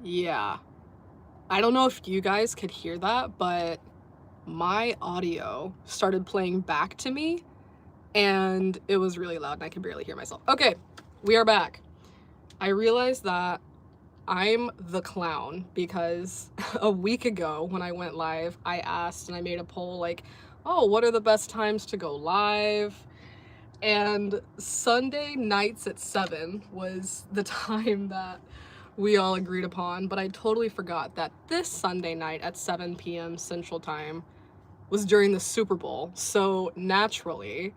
Yeah. I don't know if you guys could hear that, but my audio started playing back to me and it was really loud and I could barely hear myself. Okay, we are back. I realized that I'm the clown because a week ago when I went live, I asked and I made a poll like, oh, what are the best times to go live? And Sunday nights at 7 was the time that we all agreed upon, but I totally forgot that this Sunday night at 7 p.m. Central Time was during the Super Bowl. So naturally,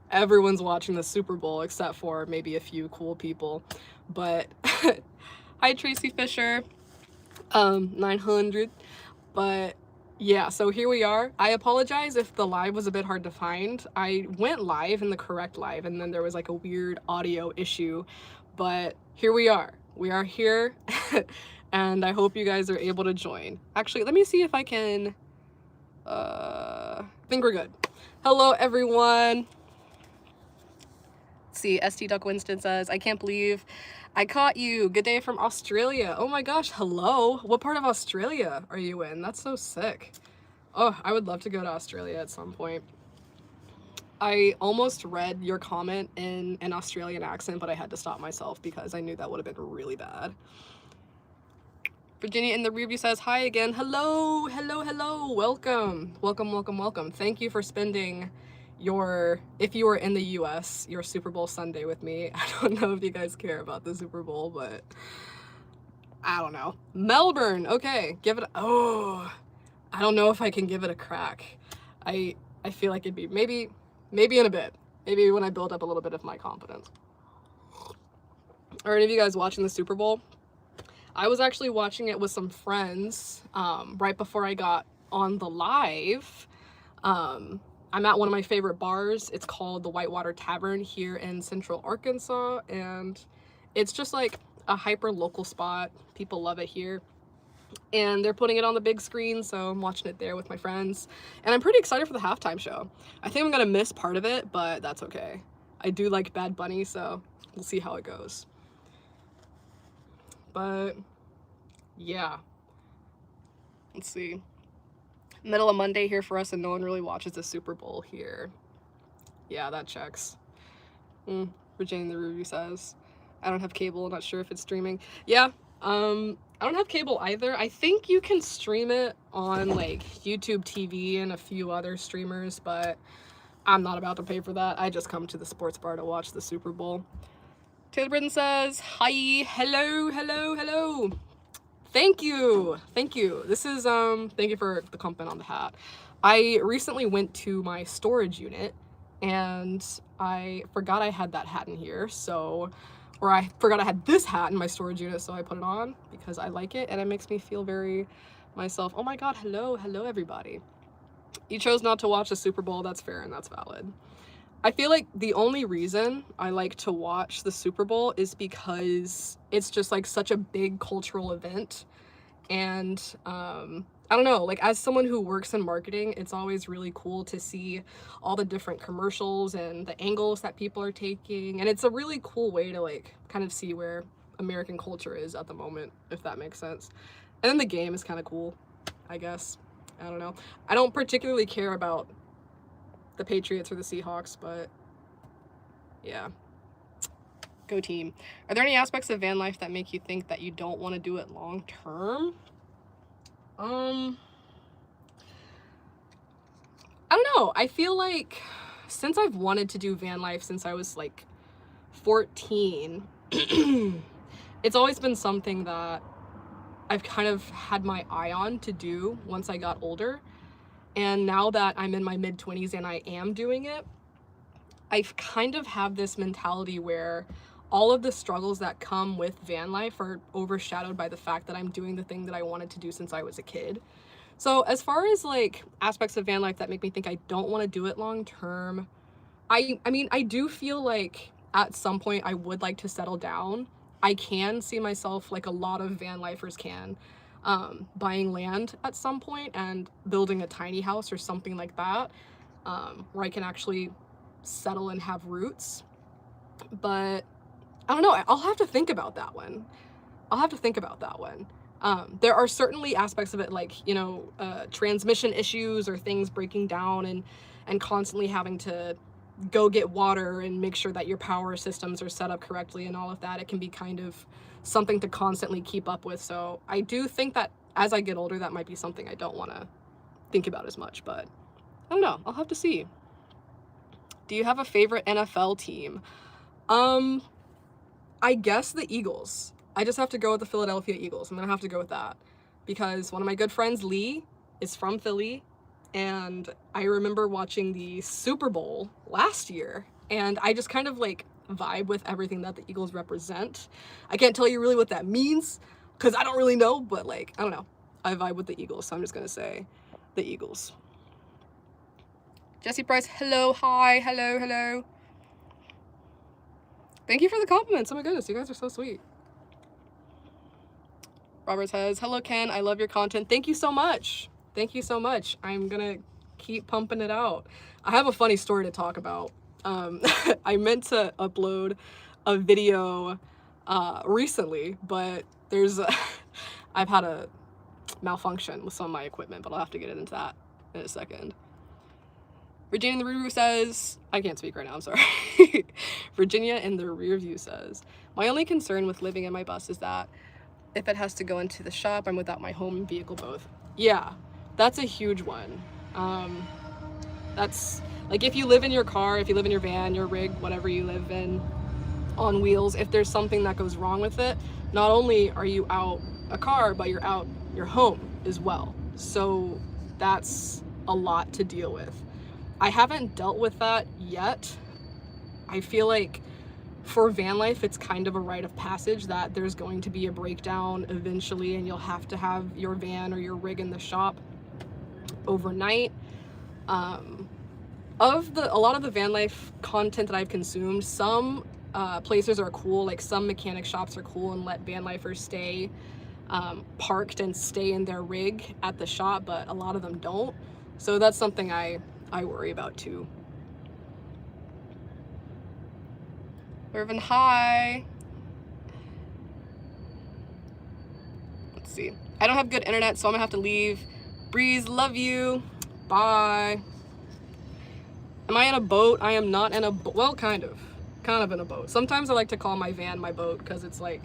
everyone's watching the Super Bowl except for maybe a few cool people. But hi Tracy Fisher, 900. But yeah, so here we are. I apologize if the live was a bit hard to find. I went live in the correct live and then there was like a weird audio issue, but here we are. We are here and I hope you guys are able to join. Actually, let me see if I can, I think we're good. Hello everyone. Let's see, ST Duck Winston says, I can't believe I caught you. Good day from Australia. Oh my gosh, hello. What part of Australia are you in? That's so sick. Oh, I would love to go to Australia at some point. I almost read your comment in an Australian accent, but I had to stop myself because I knew that would have been really bad. Virginia in the review says, hi again. Hello, hello, hello. Welcome, welcome, welcome, welcome. Thank you for spending if you were in the US, your Super Bowl Sunday with me. I don't know if you guys care about the Super Bowl, but I don't know. Melbourne, okay, give it, oh, I don't know if I can give it a crack. I feel like it'd be maybe in a bit. Maybe when I build up a little bit of my confidence. Are any of you guys watching the Super Bowl? I was actually watching it with some friends right before I got on the live. I'm at one of my favorite bars. It's called the Whitewater Tavern here in Central Arkansas, and it's just like a hyper local spot. People love it here. And they're putting it on the big screen, so I'm watching it there with my friends. And I'm pretty excited for the halftime show. I think I'm gonna miss part of it, but that's okay. I do like Bad Bunny, so we'll see how it goes. But yeah. Let's see. Middle of Monday here for us, and no one really watches the Super Bowl here. Yeah, that checks. Virginia in the review says, I don't have cable, I'm not sure if it's streaming. Yeah, I don't have cable either. I think you can stream it on like YouTube TV and a few other streamers, but I'm not about to pay for that. I just come to the sports bar to watch the Super Bowl. Taylor Britton says, hi, hello, hello, hello. Thank you. Thank you. This is, thank you for the compliment on the hat. I recently went to my storage unit and I forgot I had that hat in here. Or I forgot I had this hat in my storage unit, so I put it on because I like it and it makes me feel very myself. Oh my God, hello, hello everybody. You chose not to watch the Super Bowl, that's fair and that's valid. I feel like the only reason I like to watch the Super Bowl is because it's just like such a big cultural event. And I don't know, like as someone who works in marketing, it's always really cool to see all the different commercials and the angles that people are taking. And it's a really cool way to like kind of see where American culture is at the moment, if that makes sense. And then the game is kind of cool, I guess. I don't know. I don't particularly care about the Patriots or the Seahawks, but yeah. Go team. Are there any aspects of van life that make you think that you don't want to do it long term? I don't know. I feel like since I've wanted to do van life since I was like 14, it's always been something that I've kind of had my eye on to do once I got older. And now that I'm in my mid-20s and I am doing it, I kind of have this mentality where all of the struggles that come with van life are overshadowed by the fact that I'm doing the thing that I wanted to do since I was a kid. So as far as like aspects of van life that make me think I don't want to do it long term, I mean, I do feel like at some point I would like to settle down. I can see myself, like a lot of van lifers can, buying land at some point and building a tiny house or something like that, where I can actually settle and have roots. But I don't know, I'll have to think about that one. There are certainly aspects of it, like, you know, transmission issues or things breaking down, and constantly having to go get water and make sure that your power systems are set up correctly and all of that. It can be kind of something to constantly keep up with. So I do think that as I get older, that might be something I don't want to think about as much, but I don't know. I'll have to see. Do you have a favorite NFL team? I guess the Eagles. I just have to go with the Philadelphia Eagles. I'm gonna have to go with that because one of my good friends, Lee, is from Philly, and I remember watching the Super Bowl last year, and I just kind of like vibe with everything that the Eagles represent. I can't tell you really what that means because I don't really know, but like, I don't know. I vibe with the Eagles, so I'm just gonna say the Eagles. Jesse Price, hello, hi, hello, hello. Thank you for the compliments. Oh my goodness, you guys are so sweet. Robert says, hello, Ken. I love your content. Thank you so much. Thank you so much. I'm gonna keep pumping it out. I have a funny story to talk about. I meant to upload a video recently, but I've had a malfunction with some of my equipment, but I'll have to get into that in a second. Virginia in the rear view says, I can't speak right now, I'm sorry. Virginia in the rear view says, my only concern with living in my bus is that if it has to go into the shop, I'm without my home and vehicle both. Yeah, that's a huge one. That's like if you live in your car, if you live in your van, your rig, whatever you live in, on wheels, if there's something that goes wrong with it, not only are you out a car, but you're out your home as well. So that's a lot to deal with. I haven't dealt with that yet. I feel like for van life, it's kind of a rite of passage that there's going to be a breakdown eventually, and you'll have to have your van or your rig in the shop overnight. A lot of the van life content that I've consumed, some places are cool, like some mechanic shops are cool and let van lifers stay parked and stay in their rig at the shop, but a lot of them don't. So that's something I worry about too. Irvin, hi. Let's see. I don't have good internet, so I'm gonna have to leave. Breeze, love you. Bye. Am I in a boat? I am not in a boat. Well, kind of in a boat. Sometimes I like to call my van my boat because it's like,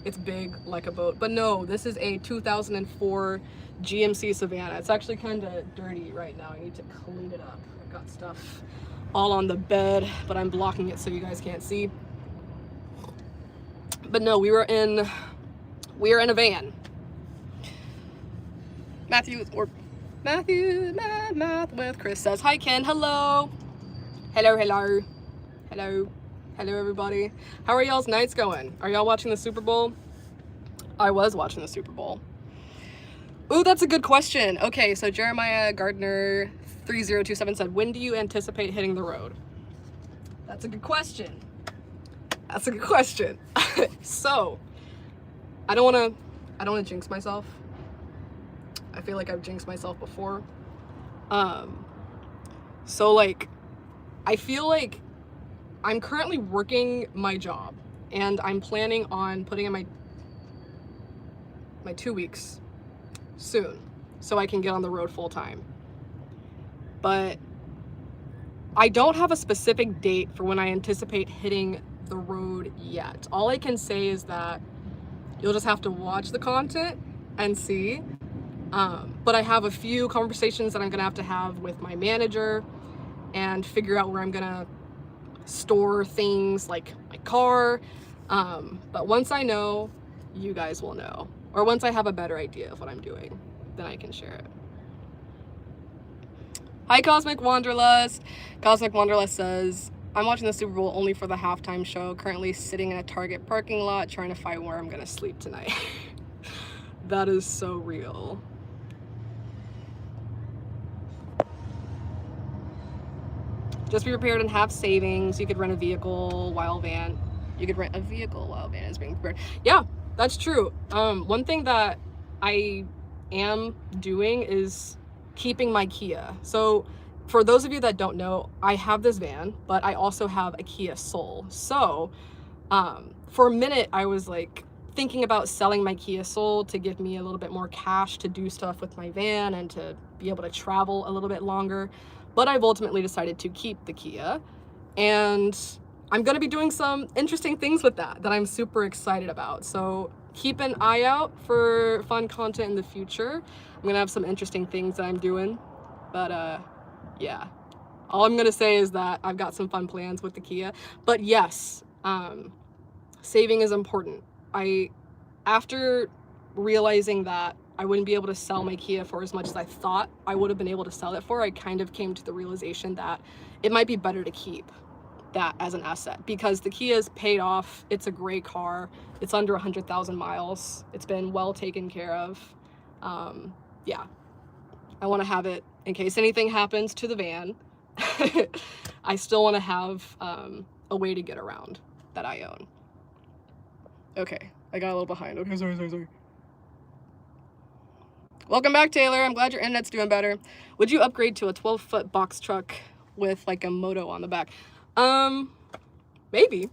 it's big like a boat. But no, this is a 2004 GMC Savannah. It's actually kind of dirty right now. I need to clean it up. I've got stuff all on the bed, but I'm blocking it so you guys can't see. But no, we are in a van. Matthew Math with Chris says, hi Ken, hello. Hello everybody. How are y'all's nights going? Are y'all watching the Super Bowl? I was watching the Super Bowl. Ooh, that's a good question. Okay, so Jeremiah Gardner 3027 said, when do you anticipate hitting the road? That's a good question. That's a good question. So, I don't want to jinx myself. I feel like I've jinxed myself before. So like, I feel like I'm currently working my job and I'm planning on putting in my 2 weeks soon so I can get on the road full time. But I don't have a specific date for when I anticipate hitting the road yet. All I can say is that you'll just have to watch the content and see. But I have a few conversations that I'm gonna have to have with my manager and figure out where I'm gonna store things like my car. But once I know, you guys will know. Or once I have a better idea of what I'm doing, then I can share it. Hi, Cosmic Wanderlust. Cosmic Wanderlust says, I'm watching the Super Bowl only for the halftime show. Currently sitting in a Target parking lot trying to find where I'm gonna sleep tonight. That is so real. Just be prepared and have savings. You could rent a vehicle while van. You could rent a vehicle while van is being prepared. Yeah, that's true. One thing that I am doing is keeping my Kia. So for those of you that don't know, I have this van, but I also have a Kia Soul. So for a minute I was like thinking about selling my Kia Soul to give me a little bit more cash to do stuff with my van and to be able to travel a little bit longer. But I've ultimately decided to keep the Kia, and I'm going to be doing some interesting things with that I'm super excited about. So keep an eye out for fun content in the future. I'm going to have some interesting things that I'm doing. But yeah, all I'm going to say is that I've got some fun plans with the Kia. But yes, saving is important. After realizing that I wouldn't be able to sell my Kia for as much as I thought I would have been able to sell it for, I kind of came to the realization that it might be better to keep that as an asset, because the Kia is paid off. It's a great car. It's under 100,000 miles. It's been well taken care of. Yeah, I want to have it in case anything happens to the van. I still want to have a way to get around that I own. Okay, I got a little behind. Okay, sorry. Welcome back, Taylor. I'm glad your internet's doing better. Would you upgrade to a 12-foot box truck with like a moto on the back? Maybe.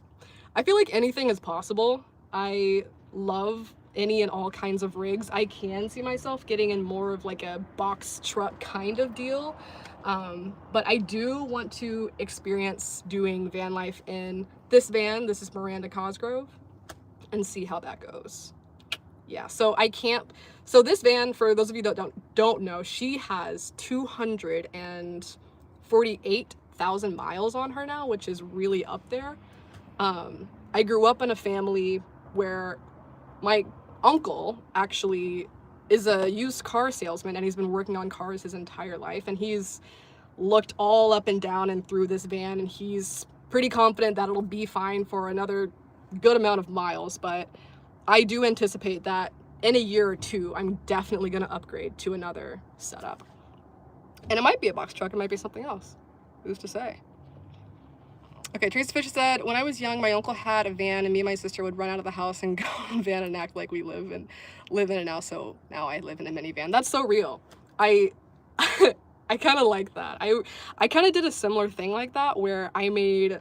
I feel like anything is possible. I love any and all kinds of rigs. I can see myself getting in more of like a box truck kind of deal. But I do want to experience doing van life in this van. This is Miranda Cosgrove, and see how that goes. Yeah, so so this van, for those of you that don't know, she has 248,000 miles on her now, which is really up there. I grew up in a family where my uncle actually is a used car salesman, and he's been working on cars his entire life, and he's looked all up and down and through this van, and he's pretty confident that it'll be fine for another good amount of miles. But I do anticipate that in a year or two, I'm definitely going to upgrade to another setup. And it might be a box truck, it might be something else. Who's to say? Okay, Teresa Fisher said, when I was young, my uncle had a van, and me and my sister would run out of the house and go in the van and act like we live in it now. So now I live in a minivan. That's so real. I kind of like that. I kind of did a similar thing like that, where I made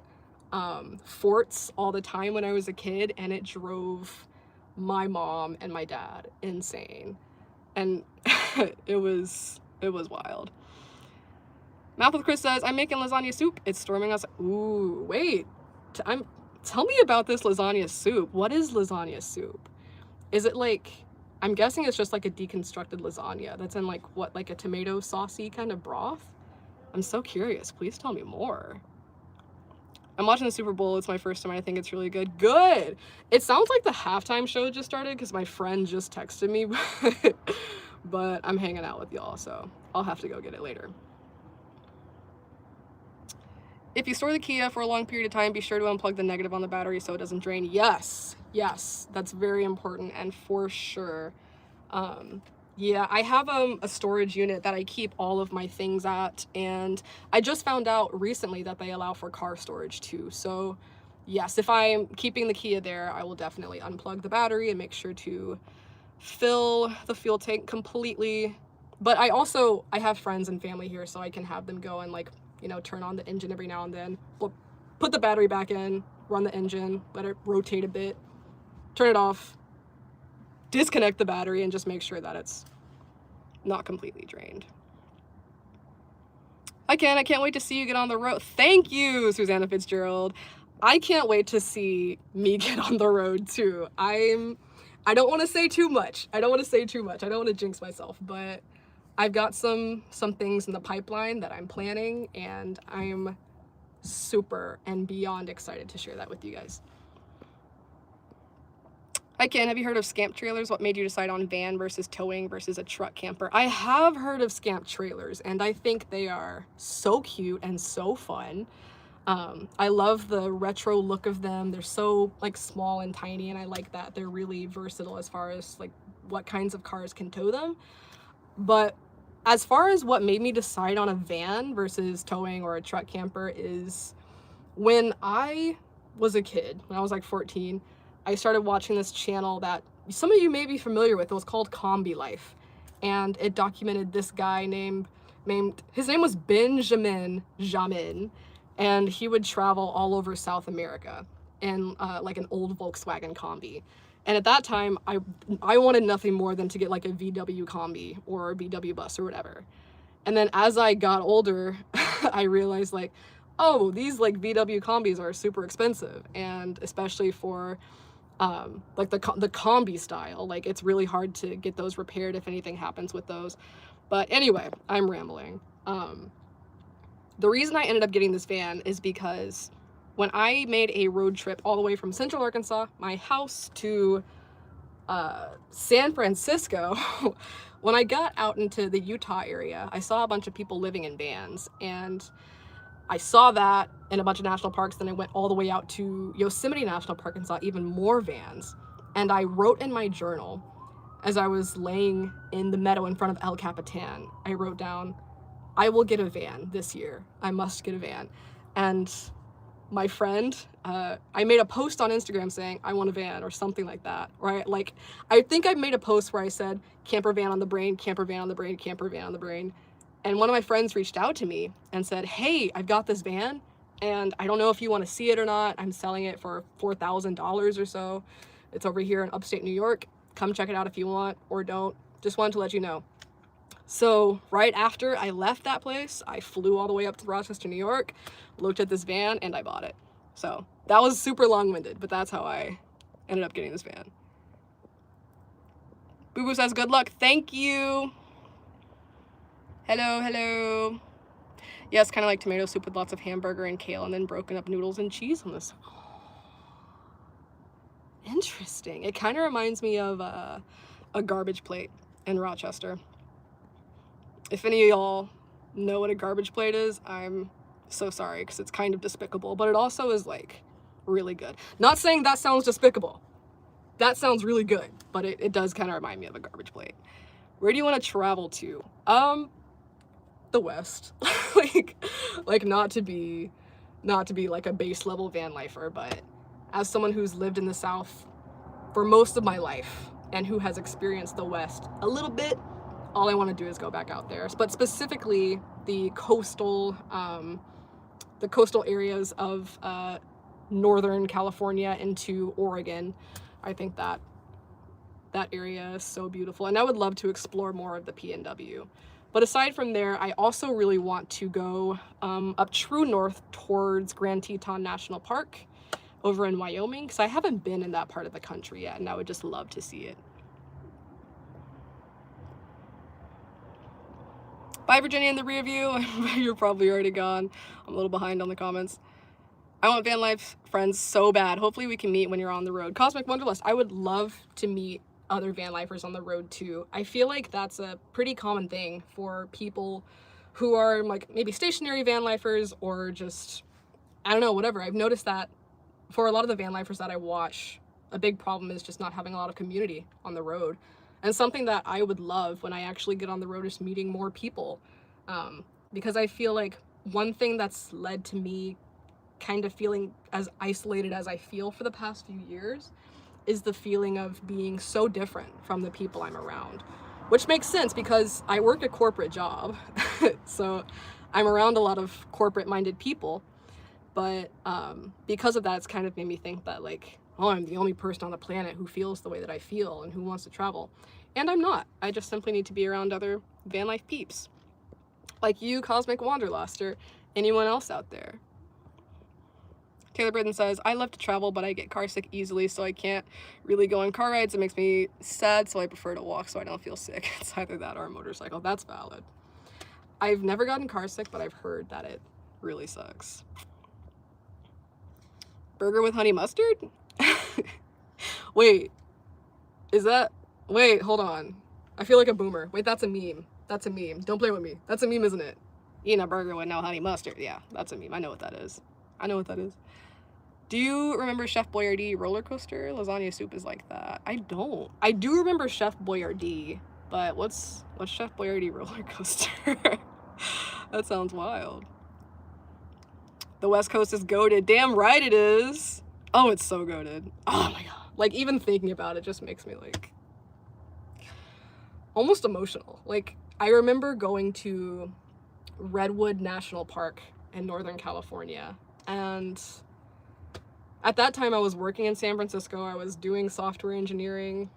forts all the time when I was a kid, and it drove my mom and my dad insane, and it was wild. Math with Chris says, I'm making lasagna soup. It's storming us. Ooh, wait. Tell me about this lasagna soup. What is lasagna soup? Is it like, I'm guessing it's just like a deconstructed lasagna that's in like what, like a tomato saucy kind of broth? I'm so curious. Please tell me more. I'm watching the Super Bowl. It's my first time. I think it's really good. Good. It sounds like the halftime show just started because my friend just texted me, but I'm hanging out with y'all, so I'll have to go get it later. If you store the Kia for a long period of time, be sure to unplug the negative on the battery so it doesn't drain. Yes, that's very important, and for sure. Yeah, I have a storage unit that I keep all of my things at, and I just found out recently that they allow for car storage too. So yes, if I'm keeping the Kia there, I will definitely unplug the battery and make sure to fill the fuel tank completely. But I have friends and family here, so I can have them go and, like, you know, turn on the engine every now and then, put the battery back in, run the engine, let it rotate a bit, turn it off, disconnect the battery, and just make sure that it's not completely drained. I can't wait to see you get on the road. Thank you, Susanna Fitzgerald. I can't wait to see me get on the road too. I don't want to say too much. I don't want to jinx myself, but I've got some things in the pipeline that I'm planning, and I'm super and beyond excited to share that with you guys. Hi Ken, have you heard of scamp trailers? What made you decide on van versus towing versus a truck camper? I have heard of scamp trailers, and I think they are so cute and so fun. I love the retro look of them. They're so like small and tiny, and I like that they're really versatile as far as like what kinds of cars can tow them. But as far as what made me decide on a van versus towing or a truck camper is when I was a kid, when I was like 14, I started watching this channel that some of you may be familiar with. It was called Combi Life, and it documented this guy named his name was Benjamin Jamin, and he would travel all over South America in like an old Volkswagen Combi. And at that time, I wanted nothing more than to get like a VW combi or a VW bus or whatever. And then as I got older, I realized like, oh, these like VW combis are super expensive, and especially for like the combi style, like it's really hard to get those repaired if anything happens with those. But anyway, I'm rambling. The reason I ended up getting this van is because when I made a road trip all the way from Central Arkansas, my house, to San Francisco, when I got out into the Utah area, I saw a bunch of people living in vans, and I saw that in a bunch of national parks. Then I went all the way out to Yosemite National Park and saw even more vans. And I wrote in my journal, as I was laying in the meadow in front of El Capitan, I wrote down, I will get a van this year. I must get a van. And my friend, I made a post on Instagram saying, I want a van, or something like that, right? Like, I think I made a post where I said, camper van on the brain, camper van on the brain, camper van on the brain. And one of my friends reached out to me and said, hey, I've got this van, and I don't know if you want to see it or not. I'm selling it for $4,000 or so. It's over here in upstate New York. Come check it out if you want, or don't. Just wanted to let you know. So right after I left that place, I flew all the way up to Rochester, New York, looked at this van, and I bought it. So that was super long-winded, but that's how I ended up getting this van. Boo Boo says, good luck. Thank you. Hello, hello. Yes, kind of like tomato soup with lots of hamburger and kale and then broken up noodles and cheese on this. Interesting. It kind of reminds me of a garbage plate in Rochester. If any of y'all know what a garbage plate is, I'm so sorry, because it's kind of despicable, but it also is like really good. Not saying that sounds despicable. That sounds really good, but it does kind of remind me of a garbage plate. Where do you want to travel to? The West. like not to be like a base level van lifer, but as someone who's lived in the South for most of my life and who has experienced the West a little bit, all I want to do is go back out there. But specifically the coastal areas of Northern California into Oregon. I think that area is so beautiful, and I would love to explore more of the PNW. But aside from there, I also really want to go up true north towards Grand Teton National Park over in Wyoming, because I haven't been in that part of the country yet, and I would just love to see it. Bye, Virginia, in the rear view. You're probably already gone. I'm a little behind on the comments. I want van life friends so bad. Hopefully we can meet when you're on the road. Cosmic Wanderlust, I would love to meet other van lifers on the road too. I feel like that's a pretty common thing for people who are like maybe stationary van lifers, or just, I don't know, whatever. I've noticed that for a lot of the van lifers that I watch, a big problem is just not having a lot of community on the road. And something that I would love when I actually get on the road is meeting more people. Because I feel like one thing that's led to me kind of feeling as isolated as I feel for the past few years is the feeling of being so different from the people I'm around. Which makes sense because I work a corporate job, so I'm around a lot of corporate-minded people. But because of that, it's kind of made me think that like, oh, I'm the only person on the planet who feels the way that I feel and who wants to travel. And I'm not. I just simply need to be around other van life peeps. Like you, Cosmic Wanderlust, or anyone else out there. Taylor Britton says, I love to travel, but I get car sick easily, so I can't really go on car rides. It makes me sad, so I prefer to walk so I don't feel sick. It's either that or a motorcycle. That's valid. I've never gotten car sick, but I've heard that it really sucks. Burger with honey mustard? Wait, wait, hold on. I feel like a boomer. Wait, that's a meme. That's a meme. Don't play with me. That's a meme, isn't it? Eating a burger with no honey mustard. Yeah, that's a meme. I know what that is. I know what that is. Do you remember Chef Boyardee roller coaster? Lasagna soup is like that. I don't. I do remember Chef Boyardee, but what's Chef Boyardee roller coaster? That sounds wild. The West Coast is goated. Damn right it is. Oh, it's so goated. Oh my god. Like, even thinking about it just makes me like almost emotional. Like, I remember going to Redwood National Park in Northern California, and At that time, I was working in San Francisco. I was doing software engineering.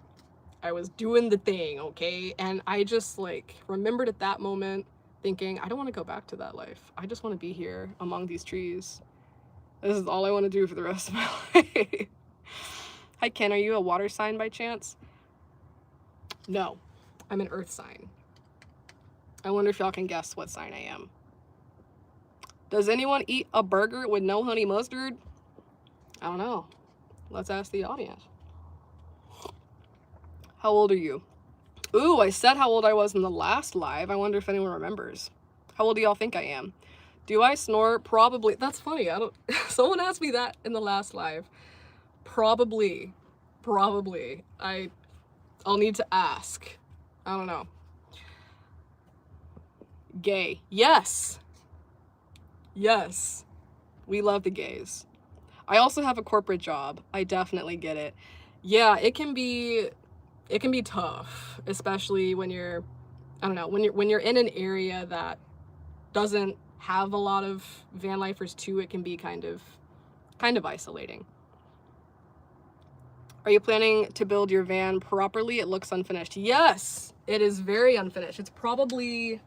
I was doing the thing, okay? And I just like remembered at that moment thinking, I don't want to go back to that life. I just want to be here among these trees. This is all I want to do for the rest of my life. Hi, Ken. Are you a water sign by chance? No, I'm an earth sign. I wonder if y'all can guess what sign I am. Does anyone eat a burger with no honey mustard? I don't know. Let's ask the audience. How old are you? Ooh, I said how old I was in the last live. I wonder if anyone remembers. How old do y'all think I am? Do I snore? Probably. That's funny. I don't. Someone asked me that in the last live. Probably. I'll need to ask. I don't know. Gay. Yes. Yes. We love the gays. I also have a corporate job. I definitely get it. Yeah, it can be tough, especially when you're, I don't know, when you're in an area that doesn't have a lot of van lifers too. It can be kind of isolating. Are you planning to build your van properly? It looks unfinished. Yes, it is very unfinished. It's probably,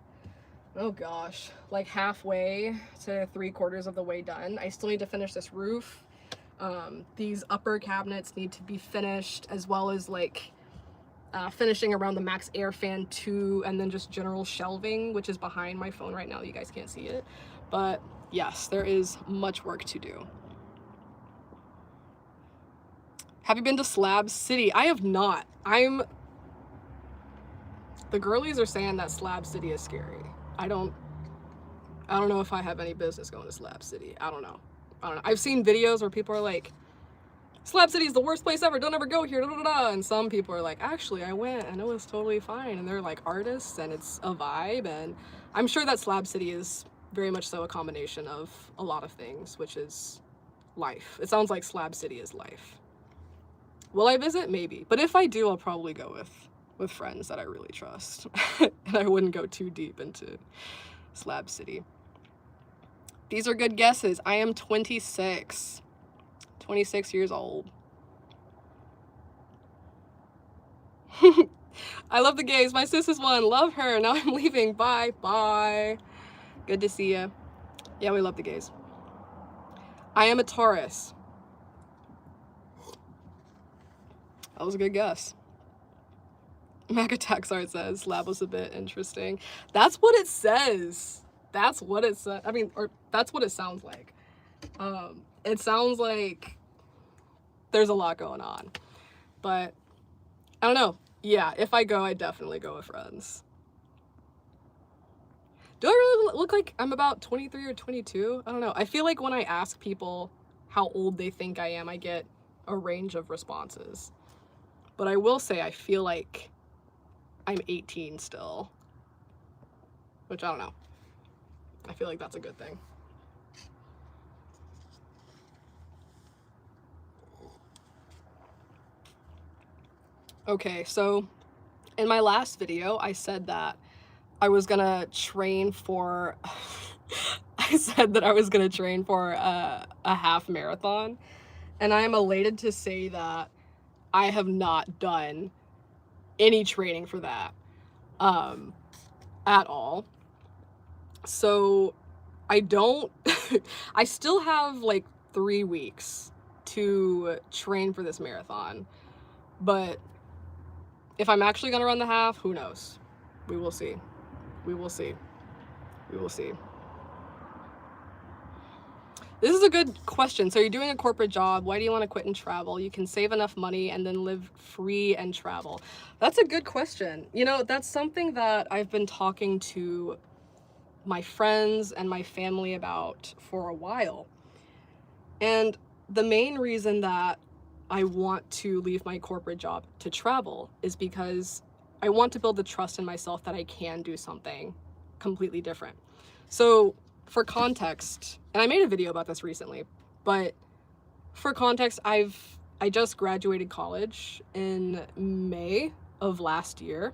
oh gosh, like halfway to 3/4 of the way done. I still need to finish this roof. These upper cabinets need to be finished, as well as like finishing around the max air fan too, and then just general shelving, which is behind my phone right now. You guys can't see it, but yes, there is much work to do. Have you been to Slab City? I have not. The girlies are saying that Slab City is scary. I don't know if I have any business going to Slab City. I don't know. I've seen videos where people are like, Slab City is the worst place ever, don't ever go here, da, da, da. And some people are like, actually, I went and it was totally fine. And they're like artists and it's a vibe. And I'm sure that Slab City is very much so a combination of a lot of things, which is life. It sounds like Slab City is life. Will I visit? Maybe. But if I do, I'll probably go with friends that I really trust. And I wouldn't go too deep into Slab City. These are good guesses. I am 26. 26 years old. I love the gays. My sis is one. Love her. Now I'm leaving. Bye. Bye. Good to see ya. Yeah, we love the gays. I am a Taurus. That was a good guess. Macataxart says Slab was a bit interesting. That's what it says. That's what it says. I mean, or that's what it sounds like. It sounds like there's a lot going on, but I don't know. Yeah, if I go, I definitely go with friends. Do I really look like I'm about 23 or 22? I don't know. I feel like when I ask people how old they think I am, I get a range of responses. But I will say I feel like I'm 18 still, which I don't know. I feel like that's a good thing. Okay, so in my last video, I said that I was gonna train for, I said that I was gonna train for a half marathon, and I am elated to say that I have not done any training for that at all. So I don't, I still have like 3 weeks to train for this marathon, but if I'm actually gonna run the half, who knows? We will see. We will see. We will see. This is a good question. So you're doing a corporate job. Why do you want to quit and travel? You can save enough money and then live free and travel. That's a good question. You know, that's something that I've been talking to my friends and my family about for a while. And the main reason that I want to leave my corporate job to travel is because I want to build the trust in myself that I can do something completely different. So for context, and I made a video about this recently, but for context, I just graduated college in May of last year.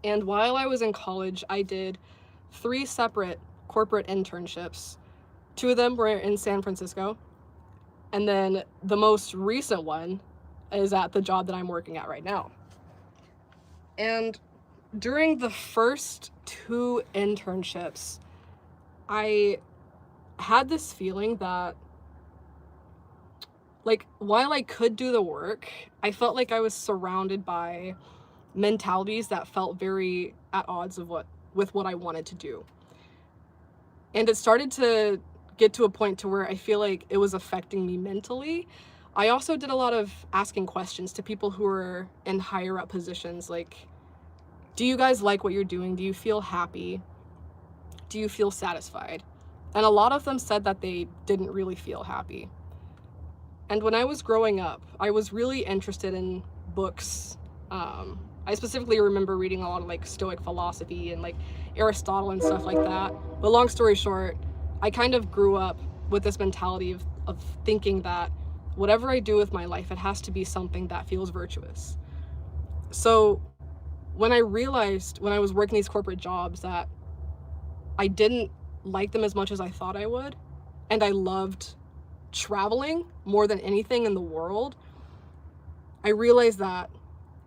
And while I was in college, I did 3 separate corporate internships. 2 of them were in San Francisco, And then the most recent one is at the job that I'm working at right now. And during the first 2 internships, I had this feeling that, like, while I could do the work, I felt like I was surrounded by mentalities that felt very at odds with what I wanted to do. And it started to get to a point to where I feel like it was affecting me mentally. I also did a lot of asking questions to people who were in higher up positions, like, do you guys like what you're doing? Do you feel happy? Do you feel satisfied? And a lot of them said that they didn't really feel happy. And when I was growing up, I was really interested in books. I specifically remember reading a lot of like Stoic philosophy and like Aristotle and stuff like that. But long story short, I kind of grew up with this mentality of thinking that whatever I do with my life, it has to be something that feels virtuous. So when I realized when I was working these corporate jobs that I didn't like them as much as I thought I would, and I loved traveling more than anything in the world, I realized that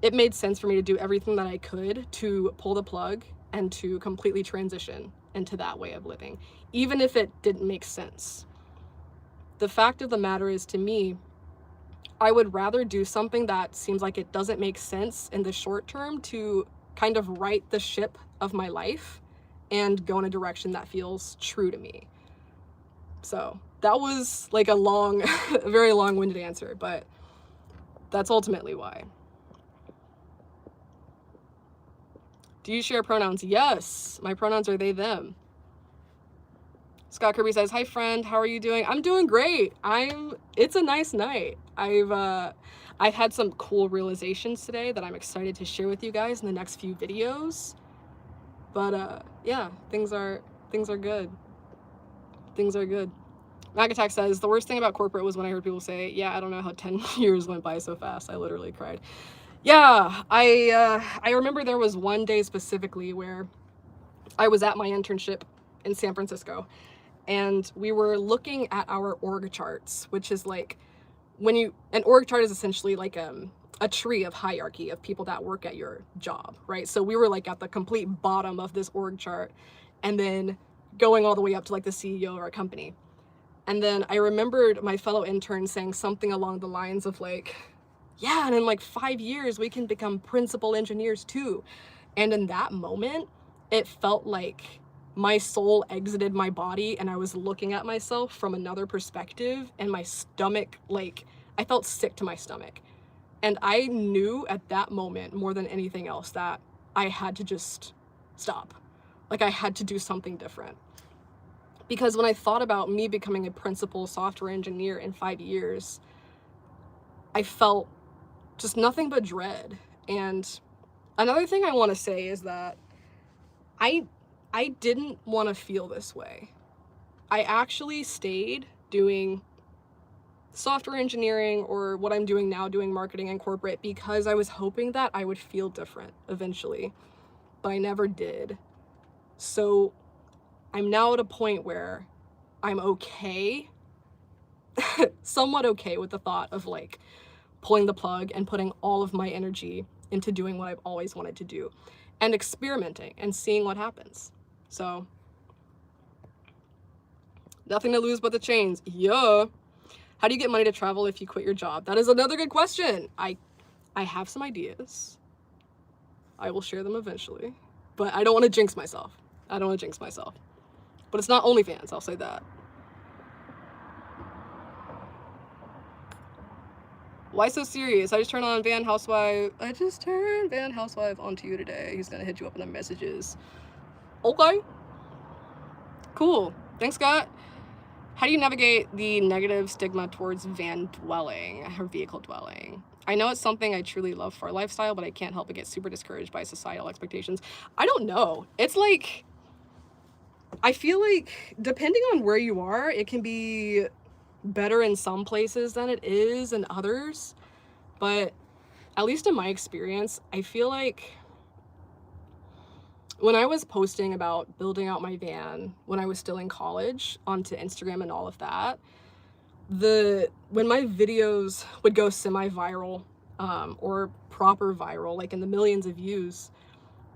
it made sense for me to do everything that I could to pull the plug and to completely transition into that way of living, even if it didn't make sense. The fact of the matter is, to me, I would rather do something that seems like it doesn't make sense in the short term to kind of right the ship of my life and go in a direction that feels true to me. So that was like a long, a very long-winded answer, but that's ultimately why. Do you share pronouns? Yes, my pronouns are they, them. Scott Kirby says, hi friend, how are you doing? I'm doing great. It's a nice night. I've had some cool realizations today that I'm excited to share with you guys in the next few videos. But yeah, things are good. Things are good. Mac Attack says, the worst thing about corporate was when I heard people say, yeah, I don't know how 10 years went by so fast. I literally cried. Yeah, I remember there was one day specifically where I was at my internship in San Francisco, and we were looking at our org charts, which is like an org chart is essentially like a tree of hierarchy of people that work at your job, right? So we were like at the complete bottom of this org chart, and then going all the way up to like the CEO of our company. And then I remembered my fellow intern saying something along the lines of like, yeah, and in like 5 years, we can become principal engineers too. And in that moment, it felt like my soul exited my body and I was looking at myself from another perspective, and my stomach, like, I felt sick to my stomach. And I knew at that moment, more than anything else, that I had to just stop. Like, I had to do something different. Because when I thought about me becoming a principal software engineer in 5 years, I felt just nothing but dread. And another thing I want to say is that I didn't want to feel this way. I actually stayed doing software engineering, or what I'm doing now, doing marketing and corporate, because I was hoping that I would feel different eventually, but I never did. So I'm now at a point where I'm okay, somewhat okay with the thought of like pulling the plug and putting all of my energy into doing what I've always wanted to do and experimenting and seeing what happens. So nothing to lose but the chains. Yeah. How do you get money to travel if you quit your job? That is another good question. I have some ideas. I will share them eventually, but I don't want to jinx myself. But it's not OnlyFans, I'll say that. Why so serious? I just turned Van Housewife onto you today. He's gonna hit you up in the messages. Okay. Cool. Thanks, Scott. How do you navigate the negative stigma towards van dwelling or vehicle dwelling? I know it's something I truly love for a lifestyle, but I can't help but get super discouraged by societal expectations. I don't know. It's like, I feel like depending on where you are, it can be better in some places than it is in others. But at least in my experience, I feel like when I was posting about building out my van when I was still in college onto Instagram and all of that, when my videos would go semi-viral, or proper viral, like in the millions of views,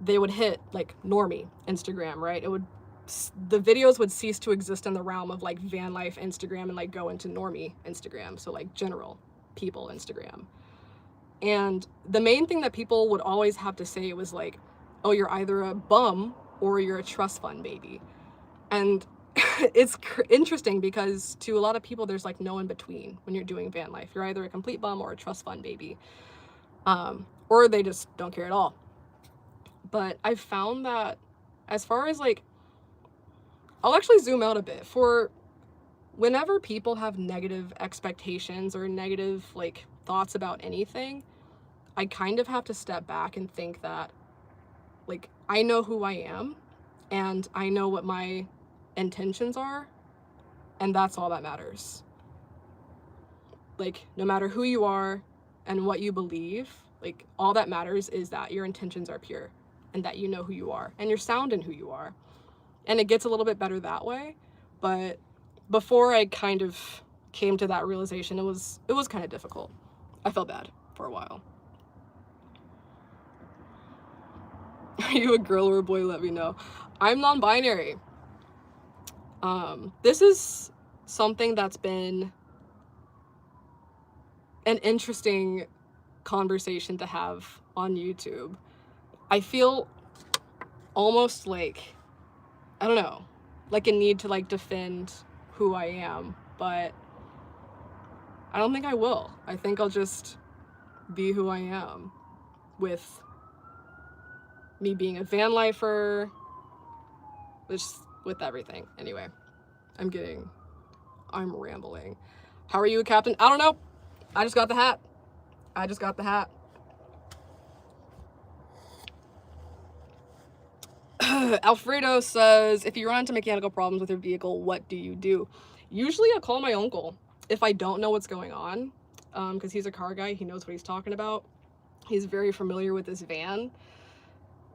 they would hit like normie Instagram, right? The videos would cease to exist in the realm of like van life Instagram and like go into normie Instagram, so like general people Instagram. And the main thing that people would always have to say was like, oh, you're either a bum or you're a trust fund baby. And it's interesting because to a lot of people, there's like no in between when you're doing van life. You're either a complete bum or a trust fund baby, or they just don't care at all. But I've found that as far as like, I'll actually zoom out a bit. For whenever people have negative expectations or negative like thoughts about anything, I kind of have to step back and think that like I know who I am and I know what my intentions are, and that's all that matters. Like no matter who you are and what you believe, like all that matters is that your intentions are pure and that you know who you are and you're sound in who you are. And it gets a little bit better that way, but before I kind of came to that realization, it was kind of difficult. I felt bad for a while. Are you a girl or a boy? Let me know. I'm non-binary. This is something that's been an interesting conversation to have on YouTube. I feel almost like, I don't know, like a need to like defend who I am, but I don't think I will. I think I'll just be who I am, with me being a van lifer, with everything. Anyway, I'm rambling. How are you a captain? I don't know. I just got the hat. Alfredo says, if you run into mechanical problems with your vehicle, what do you do? Usually I call my uncle if I don't know what's going on, because he's a car guy. He knows what he's talking about. He's very familiar with this van.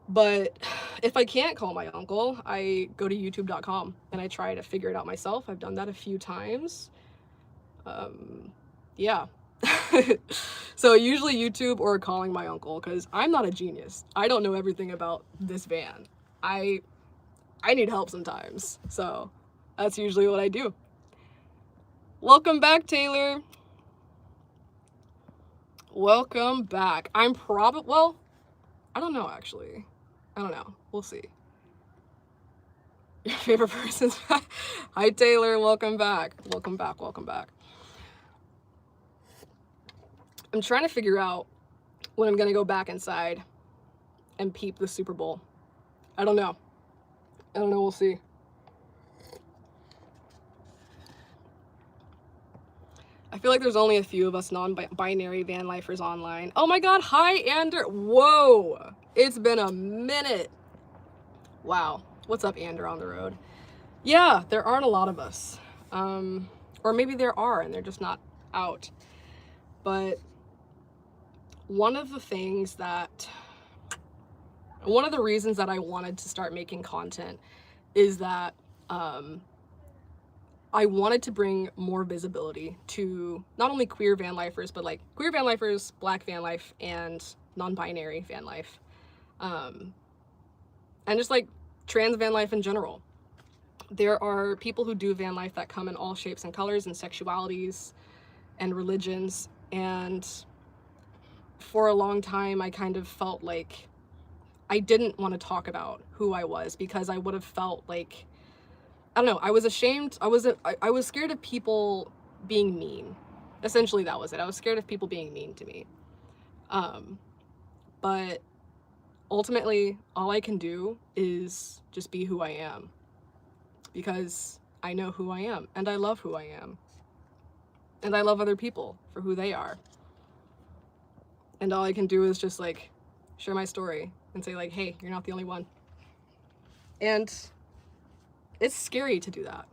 But if I can't call my uncle, I go to youtube.com and I try to figure it out myself. I've done that a few times. Yeah. So usually YouTube or calling my uncle, because I'm not a genius. I don't know everything about this van. I need help sometimes. So that's usually what I do. Welcome back, Taylor. Welcome back. Well, I don't know, actually. I don't know. We'll see. Your favorite person? Hi, Taylor. Welcome back. Welcome back. I'm trying to figure out when I'm going to go back inside and peep the Super Bowl. I don't know. We'll see. I feel like there's only a few of us non-binary van lifers online. Oh my god, hi, Ander. Whoa, it's been a minute. Wow, what's up, Ander on the road? Yeah, there aren't a lot of us. Or maybe there are and they're just not out. But one of the reasons that I wanted to start making content is that I wanted to bring more visibility to not only queer van lifers, but like queer van lifers, black van life, and non-binary van life. And just like trans van life in general. There are people who do van life that come in all shapes and colors and sexualities and religions. And for a long time, I kind of felt like I didn't want to talk about who I was because I would have felt like, I don't know, I was ashamed. I was scared of people being mean. Essentially, that was it. I was scared of people being mean to me. But ultimately, all I can do is just be who I am, because I know who I am and I love who I am. And I love other people for who they are. And all I can do is just like share my story and say like, hey, you're not the only one. And it's scary to do that.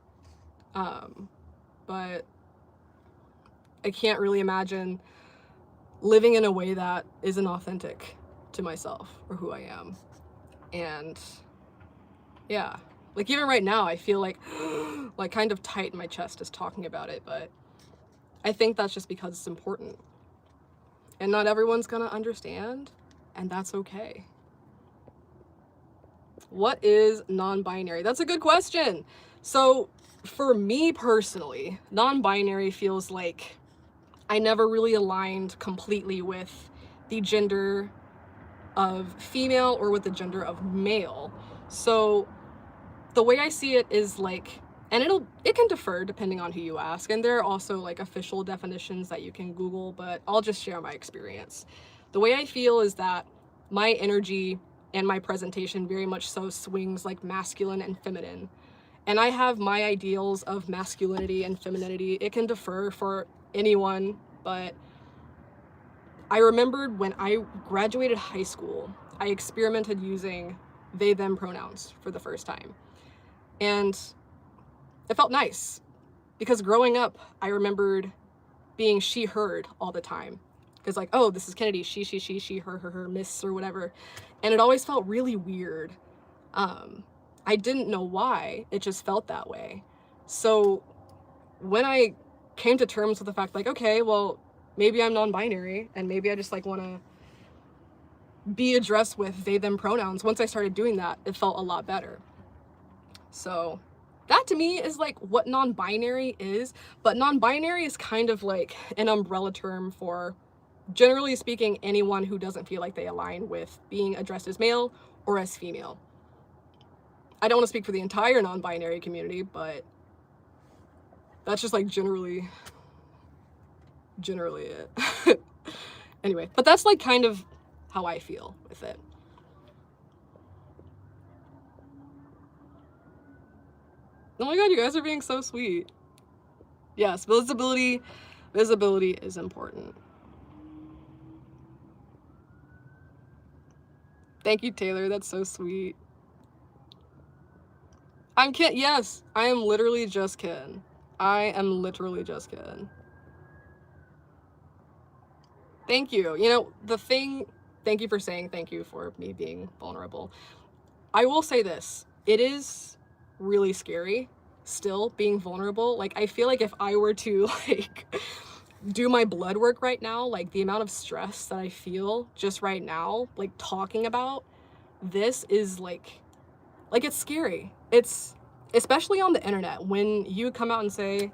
But I can't really imagine living in a way that isn't authentic to myself or who I am. And yeah, like even right now, I feel like kind of tight in my chest just talking about it, but I think that's just because it's important. And not everyone's gonna understand, and that's okay. What is non-binary? That's a good question. So for me personally, non-binary feels like I never really aligned completely with the gender of female or with the gender of male. So the way I see it is like, and it can differ depending on who you ask, and there are also like official definitions that you can Google, but I'll just share my experience. The way I feel is that my energy and my presentation very much so swings like masculine and feminine. And I have my ideals of masculinity and femininity. It can differ for anyone, but I remembered when I graduated high school, I experimented using they, them pronouns for the first time. And it felt nice because growing up, I remembered being she, heard all the time. Because like, oh, this is Kennedy, she, her, miss, or whatever. And it always felt really weird. I didn't know why, it just felt that way. So when I came to terms with the fact like, okay, well, maybe I'm non-binary and maybe I just like want to be addressed with they, them pronouns. Once I started doing that, it felt a lot better. So that to me is like what non-binary is, but non-binary is kind of like an umbrella term for, generally speaking, anyone who doesn't feel like they align with being addressed as male or as female. I don't want to speak for the entire non-binary community, but that's just like generally it. Anyway, but that's like kind of how I feel with it. Oh my god, you guys are being so sweet. Yes, visibility is important. Thank you, Taylor. That's so sweet. I'm Ken. Yes, I am literally just Ken. I am literally just Ken. Thank you. You know, thank you for saying thank you for me being vulnerable. I will say this. It is really scary still being vulnerable. Like, I feel like if I were to like do my blood work right now, like the amount of stress that I feel just right now, like talking about this is like it's scary. It's especially on the internet when you come out and say,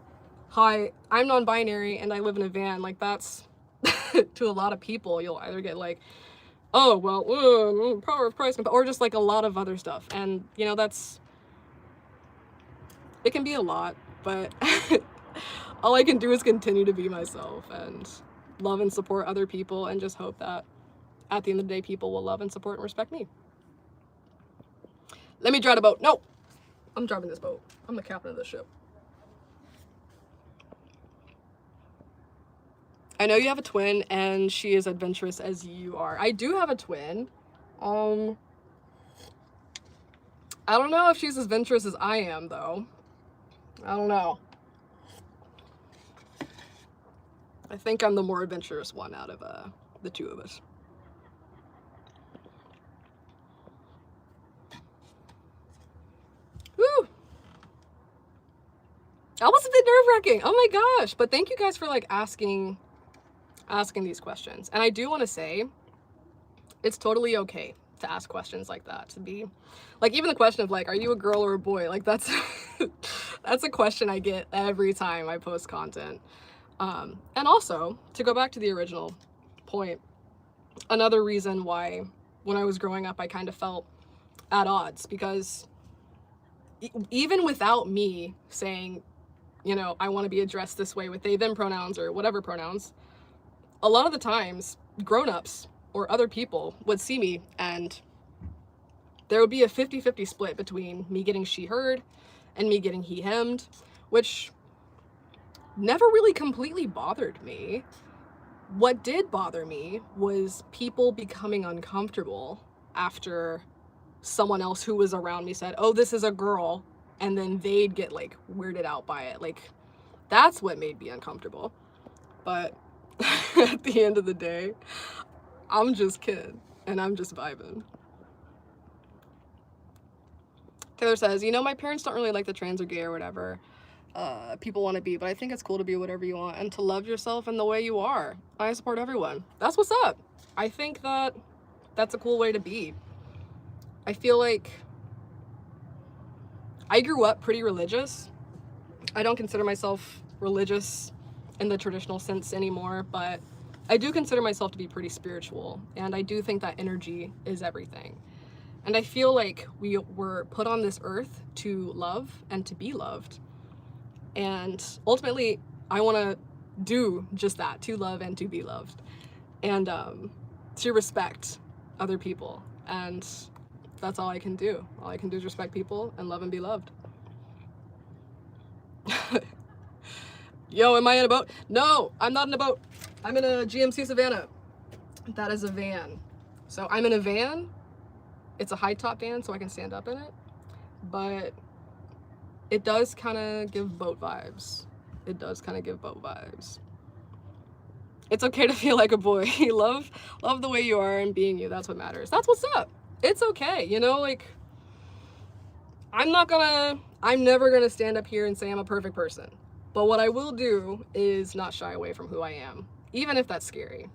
hi, I'm non-binary and I live in a van. Like that's to a lot of people, you'll either get like, oh, well, power of Christ, or just like a lot of other stuff. And you know, it can be a lot, but all I can do is continue to be myself and love and support other people and just hope that at the end of the day, people will love and support and respect me. Let me drive the boat. No, I'm driving this boat. I'm the captain of the ship. I know you have a twin and she is adventurous as you are. I do have a twin. I don't know if she's as adventurous as I am though. I don't know. I think I'm the more adventurous one out of the two of us. Woo! That was a bit nerve-wracking. Oh my gosh. But thank you guys for like asking these questions. And I do want to say it's totally okay to ask questions like that, to be like, even the question of like, are you a girl or a boy? Like that's that's a question I get every time I post content. And also to go back to the original point, another reason why when I was growing up I kind of felt at odds, because even without me saying, you know, I want to be addressed this way with they, them pronouns or whatever pronouns, a lot of the times grown-ups or other people would see me and there would be a 50-50 split between me getting she, heard and me getting he, hemmed, which never really completely bothered me. What did bother me was people becoming uncomfortable after someone else who was around me said, oh, this is a girl, and then they'd get like weirded out by it. Like, that's what made me uncomfortable. But at the end of the day, I'm just Kid and I'm just vibing. Taylor says, you know, my parents don't really like the trans or gay or whatever. people want to be, but I think it's cool to be whatever you want and to love yourself in the way you are. I support everyone. That's what's up. I think that that's a cool way to be. I feel like I grew up pretty religious. I don't consider myself religious in the traditional sense anymore, but I do consider myself to be pretty spiritual, and I do think that energy is everything. And I feel like we were put on this earth to love and to be loved. And ultimately, I want to do just that, to love and to be loved. And to respect other people. And that's all I can do. All I can do is respect people and love and be loved. Yo, am I in a boat? No, I'm not in a boat. I'm in a GMC Savannah. That is a van. So I'm in a van. It's a high top van, so I can stand up in it. But it does kind of give boat vibes. It does kind of give boat vibes. It's okay to feel like a boy. love the way you are and being you. That's what matters. That's what's up. It's okay, you know, like, I'm never gonna stand up here and say I'm a perfect person. But what I will do is not shy away from who I am, even if that's scary.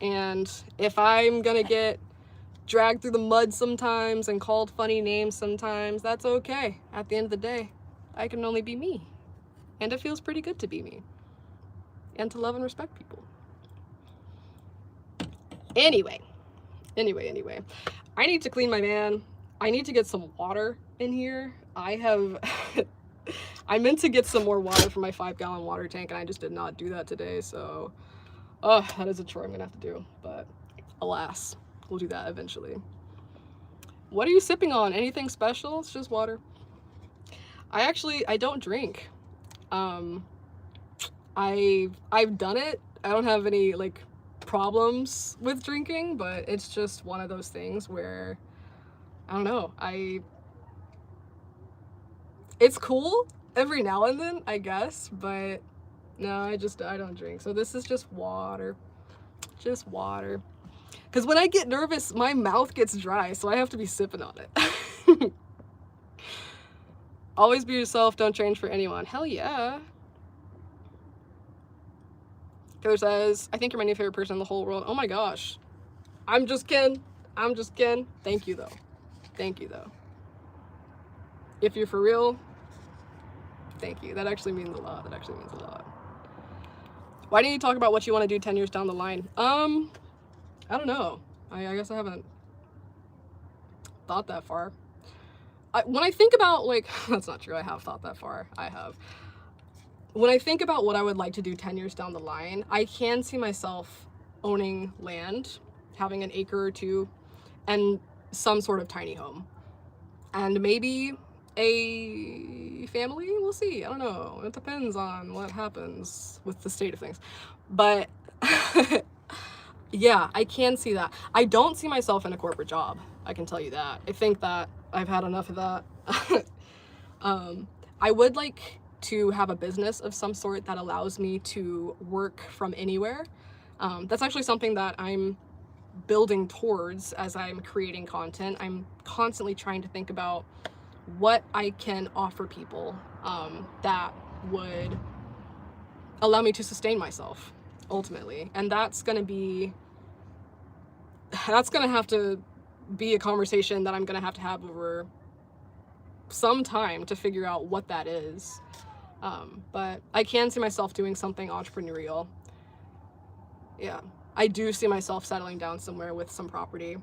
And if I'm gonna get dragged through the mud sometimes and called funny names sometimes, that's okay. At the end of the day, I can only be me. And it feels pretty good to be me. And to love and respect people. Anyway. I need to clean my van. I need to get some water in here. I meant to get some more water from my 5-gallon water tank, and I just did not do that today, so that is a chore I'm gonna have to do. But alas, we'll do that eventually. What are you sipping on? Anything special? It's just water. I don't drink. I've done it. I don't have any like problems with drinking, but it's just one of those things where I don't know. It's cool every now and then, I guess, but no, I don't drink. So this is just water. Just water. Because when I get nervous, my mouth gets dry, so I have to be sipping on it. Always be yourself, don't change for anyone. Hell yeah. Taylor says, I think you're my new favorite person in the whole world. Oh my gosh. I'm just kidding. Thank you though. If you're for real, thank you. That actually means a lot. Why didn't you talk about what you want to do 10 years down the line? I don't know. I guess I haven't thought that far. When I think about, like, that's not true. I have thought that far. When I think about what I would like to do 10 years down the line, I can see myself owning land, having an acre or two, and some sort of tiny home. And maybe a family? We'll see. I don't know. It depends on what happens with the state of things. But yeah, I can see that. I don't see myself in a corporate job. I can tell you that. I think that I've had enough of that. I would like to have a business of some sort that allows me to work from anywhere. That's actually something that I'm building towards as I'm creating content. I'm constantly trying to think about what I can offer people that would allow me to sustain myself ultimately. And that's gonna have to be a conversation that I'm gonna have to have over some time to figure out what that is. But I can see myself doing something entrepreneurial. Yeah, I do see myself settling down somewhere with some property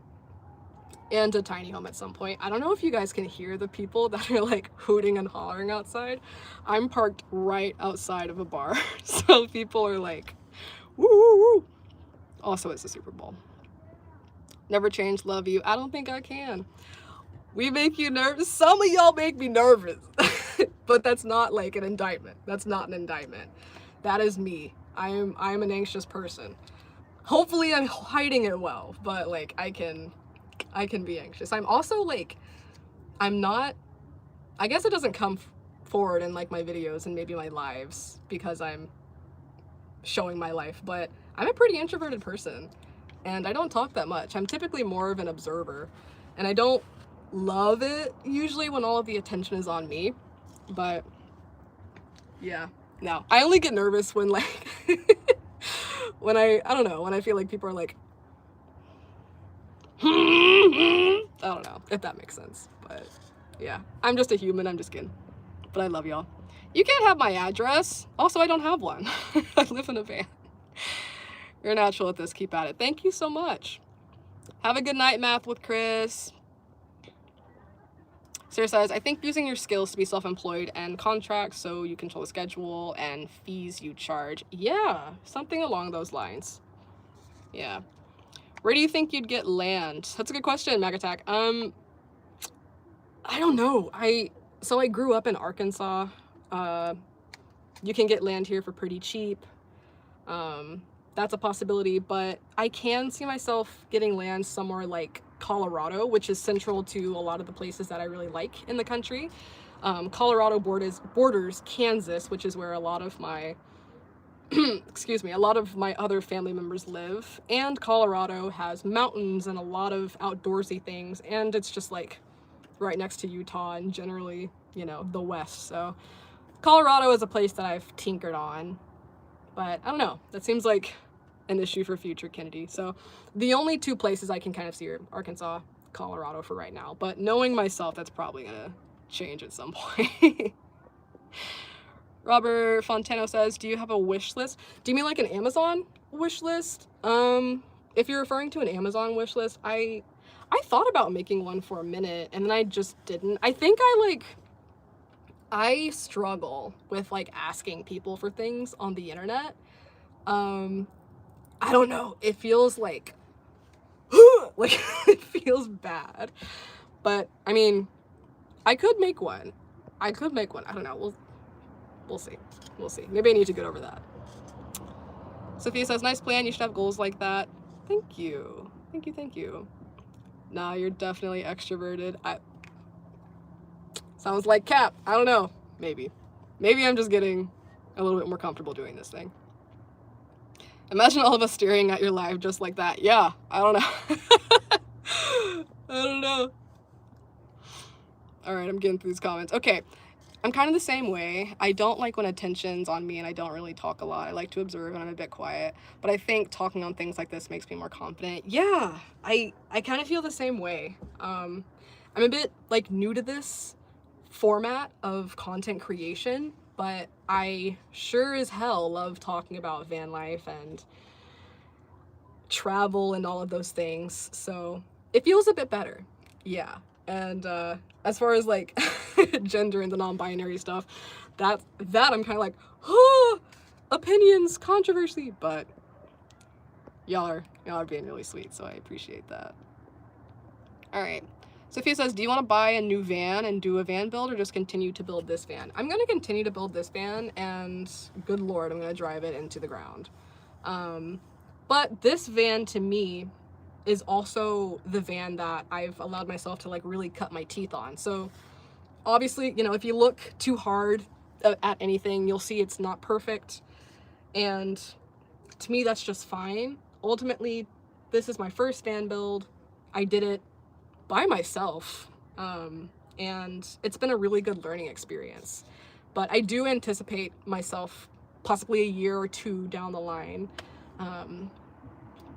and a tiny home at some point. I don't know if you guys can hear the people that are like hooting and hollering outside. I'm parked right outside of a bar, so people are like, woo, woo, woo. Also, it's the Super Bowl. Never change, love you. I don't think I can. We make you nervous. Some of y'all make me nervous. But that's not like an indictment. That's not an indictment. That is me. I'm an anxious person. Hopefully I'm hiding it well, but like I can be anxious. I'm also like, I guess it doesn't come forward in like my videos and maybe my lives because I'm showing my life, but I'm a pretty introverted person and I don't talk that much. I'm typically more of an observer and I don't love it usually when all of the attention is on me, but Yeah. No. I only get nervous when like when I don't know, when I feel like people are like I don't know if that makes sense. But yeah. I'm just a human, I'm just kidding. But I love y'all. You can't have my address. Also, I don't have one. I live in a van. You're natural at this. Keep at it. Thank you so much. Have a good night, Math with Chris. Sarah says, I think using your skills to be self-employed and contracts so you control the schedule and fees you charge. Yeah, something along those lines. Yeah. Where do you think you'd get land? That's a good question, Magattack. I don't know. So I grew up in Arkansas. You can get land here for pretty cheap. That's a possibility, but I can see myself getting land somewhere like Colorado, which is central to a lot of the places that I really like in the country. Colorado borders Kansas, which is where a lot of my excuse me, a lot of my other family members live, and Colorado has mountains and a lot of outdoorsy things, and it's just like right next to Utah and generally, you know, the West. So Colorado is a place that I've tinkered on, but I don't know, that seems like an issue for future Kennedy. So the only two places I can kind of see are Arkansas, Colorado for right now, but knowing myself, that's probably gonna change at some point. Robert Fontano says, do you have a wish list? Do you mean like an Amazon wish list? If you're referring to an Amazon wish list, I thought about making one for a minute and then I just didn't. I think I struggle with like asking people for things on the internet. I don't know. It feels like like it feels bad. But I mean, I could make one. I don't know. We'll see. We'll see. Maybe I need to get over that. Sophia says, nice plan. You should have goals like that. Thank you. Thank you. Thank you. Nah, you're definitely extroverted. Sounds like Cap. I don't know. Maybe. Maybe I'm just getting a little bit more comfortable doing this thing. Imagine all of us staring at your live just like that. Yeah, I don't know. I don't know. All right, I'm getting through these comments. Okay, I'm kind of the same way. I don't like when attention's on me and I don't really talk a lot. I like to observe and I'm a bit quiet. But I think talking on things like this makes me more confident. Yeah, I kind of feel the same way. I'm a bit like new to this format of content creation, but I sure as hell love talking about van life and travel and all of those things. So it feels a bit better. Yeah. And as far as like gender and the non-binary stuff, that I'm kind of like, oh, opinions, controversy, but y'all are being really sweet, so I appreciate that. All right. Sophia says, do you want to buy a new van and do a van build or just continue to build this van? I'm going to continue to build this van and good Lord, I'm going to drive it into the ground. But this van to me is also the van that I've allowed myself to like really cut my teeth on. So obviously, you know, if you look too hard at anything, you'll see it's not perfect. And to me, that's just fine. Ultimately, this is my first van build. I did it by myself. And it's been a really good learning experience. But I do anticipate myself possibly a year or two down the line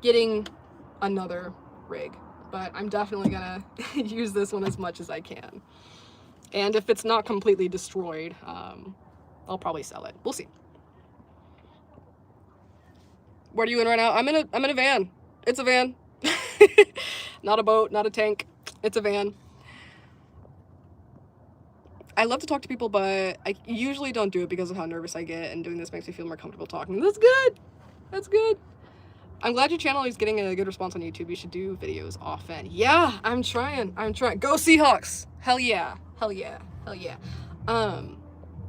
getting another rig, but I'm definitely gonna use this one as much as I can. And if it's not completely destroyed, I'll probably sell it. We'll see. What are you in right now? I'm in a van. It's a van. Not a boat, not a tank. It's a van. I love to talk to people, but I usually don't do it because of how nervous I get, and doing this makes me feel more comfortable talking. That's good. That's good. I'm glad your channel is getting a good response on YouTube. You should do videos often. Yeah, I'm trying. Go Seahawks. Hell yeah. Hell yeah. Hell yeah.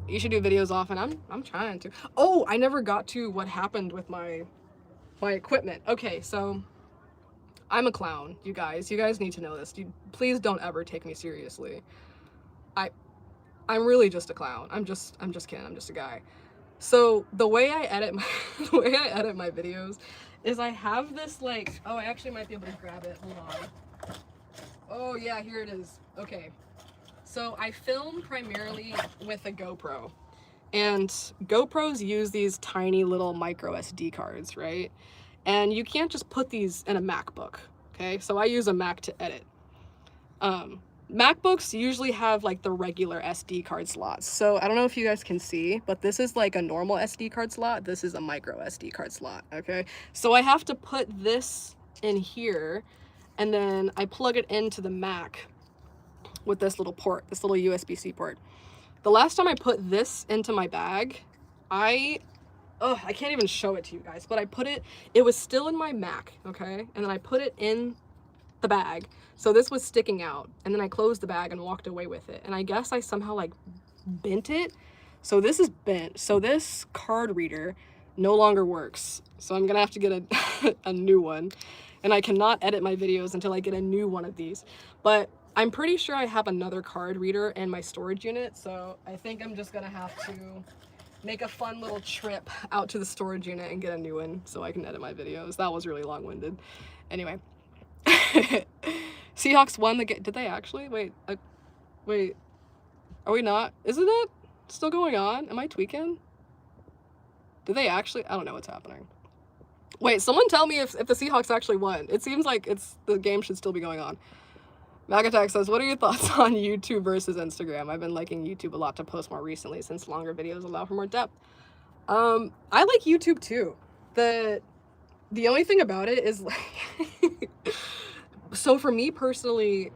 You should do videos often. I'm trying to. Oh, I never got to what happened with my equipment. Okay, so I'm a clown, you guys. You guys need to know this. Please don't ever take me seriously. I'm really just a clown. I'm just kidding. I'm just a guy. So the way I edit my videos is I have this like, oh, I actually might be able to grab it. Hold on. Oh yeah, here it is. Okay. So I film primarily with a GoPro. And GoPros use these tiny little micro SD cards, right? And you can't just put these in a MacBook, okay? So I use a Mac to edit. MacBooks usually have like the regular SD card slots. So I don't know if you guys can see, but this is like a normal SD card slot. This is a micro SD card slot, okay? So I have to put this in here, and then I plug it into the Mac with this little port, this little USB-C port. The last time I put this into my bag, I can't even show it to you guys, but I put it was still in my Mac, okay? And then I put it in the bag. So this was sticking out, and then I closed the bag and walked away with it. And I guess I somehow like bent it. So this is bent. So this card reader no longer works. So I'm gonna have to get a new one. And I cannot edit my videos until I get a new one of these. But I'm pretty sure I have another card reader in my storage unit. So I think I'm just gonna have to make a fun little trip out to the storage unit and get a new one so I can edit my videos. That was really long-winded. Anyway. Seahawks won the game. Did they actually? Wait. Wait. Are we not? Isn't it still going on? Am I tweaking? Did they actually? I don't know what's happening. Wait, someone tell me if the Seahawks actually won. It seems like the game should still be going on. Magattack says, what are your thoughts on YouTube versus Instagram? I've been liking YouTube a lot to post more recently since longer videos allow for more depth. I like YouTube too. The only thing about it is like so for me personally,